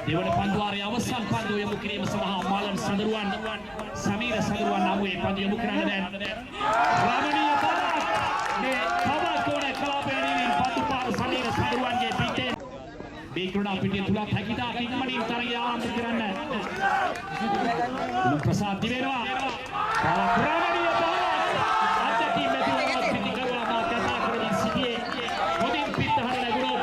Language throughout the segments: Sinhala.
දෙවන පන්දුවාරයේ අවසන් පන්දුව යොමු කිරීම සඳහා මාලන් සඳරුවන් සමීර සඳරුවන් ආවේ පන්දුව යොමු කරන්න දැන් රාමණීය පාරක් මේ තවකෝණ කලාපයේදී පන්දු පාර සමීර සඳරුවන්ගේ පිටේ මේ ක්‍රීඩා පිටිය තුලත් හැකිතා ඉක්මනින් තරගය ආරම්භ කරන්න ප්‍රසාද් දිවෙනවා රාමණීය පාරක් අත්‍යකී මෙතුමා පිටිකරුවා මා කතා කරමින් සිටියේ හොඳින් පිටහර ලැබුණොත්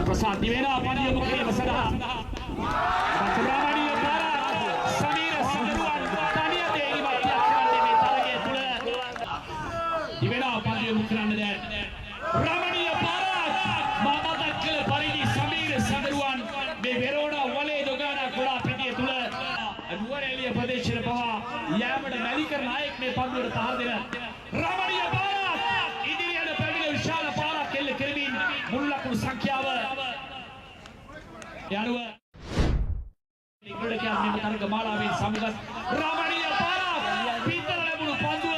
प्रसाद दिवेना पानी मुखी मसला रामणीय पारा समीर संगरुवन तानिया देगी बातिया करने में तारगे तुल दिवेना पानी मुखराने दे रामणीय पारा माता तकल परिधि समीर संगरुवन बे वेरोना वले दोगाना गुड़ा पिटिए तुल अनुवर एलिया प्रदेश रे बहा यामड मलिकर नायक ने पंदुर तार देना रामणीय पारा इदिरियड पेडिगे विशाल पारा केल्ल किरमिन मुल्लकुल संख्याව यानुව ක්‍රීඩකයන් මෙම තරග මාලාවේ සමගත් රාමණීය පාරක් පිටර ලැබුණු පන්දුව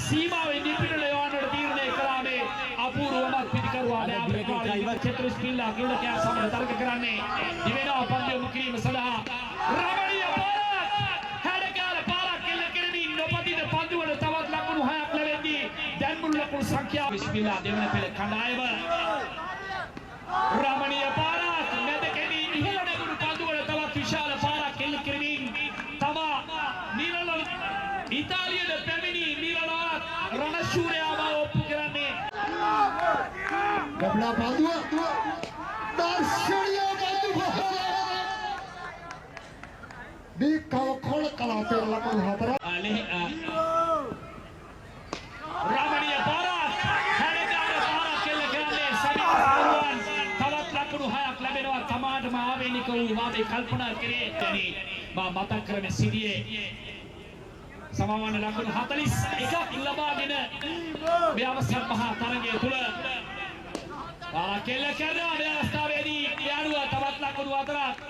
සීමාවෙන් ඉදිරියට යවන්නට තීරණය කළා මේ අපූර්වමත් පිටිකරුවා ඩ්‍රයිවර් චතුරිස් පිල්ලා ක්‍රීඩකයන් සමග තරග කරන්නේ දිවෙනවා පන්දුව යොමු කිරීම සඳහා රාමණීය පාරක් හැඩකාර පාරක් කෙල්ල කෙරෙමින් නොපතිත පන්දුවල තවත් ලකුණු 6ක් ලැබෙද්දී දැන් මුළු ලකුණු සංඛ්‍යාව විශ්පිලා දෙවන පෙළ කණ්ඩායම රාමණීය පාරක් නැදකෙනී ඉහළ නැගුණු පන්දුවල තවත් විශාල පාරක් කෙල්ල කිරමින් තමා නිරල ඉතාලියට පැමිණි නිරලවත් රණශූරයාම ඔප්පු කරන්නේ ගබඩා පන්දුව දර්ශනීය පන්දුව දීකව කොළ කලාපේ ලකුණු 4 රාමණීය පාරක් හැඩකාර පාරක් කෙල්ල කරන්නේ සමීර තවත් ලකුණු 6ක් ලැබෙනවා තමාටම ආවේනික වූ වාදේ කල්පනා කරේ දැනි මා මතක් කරගෙන සිටියේ සමාවන ලකුණු 41ක් ලබාගෙන මේ අවසන් මහා තරගය තුල කෙල්ල කරනවා මේ අවස්ථාවේදී යාළුවා තවත් ලකුණු 4ක්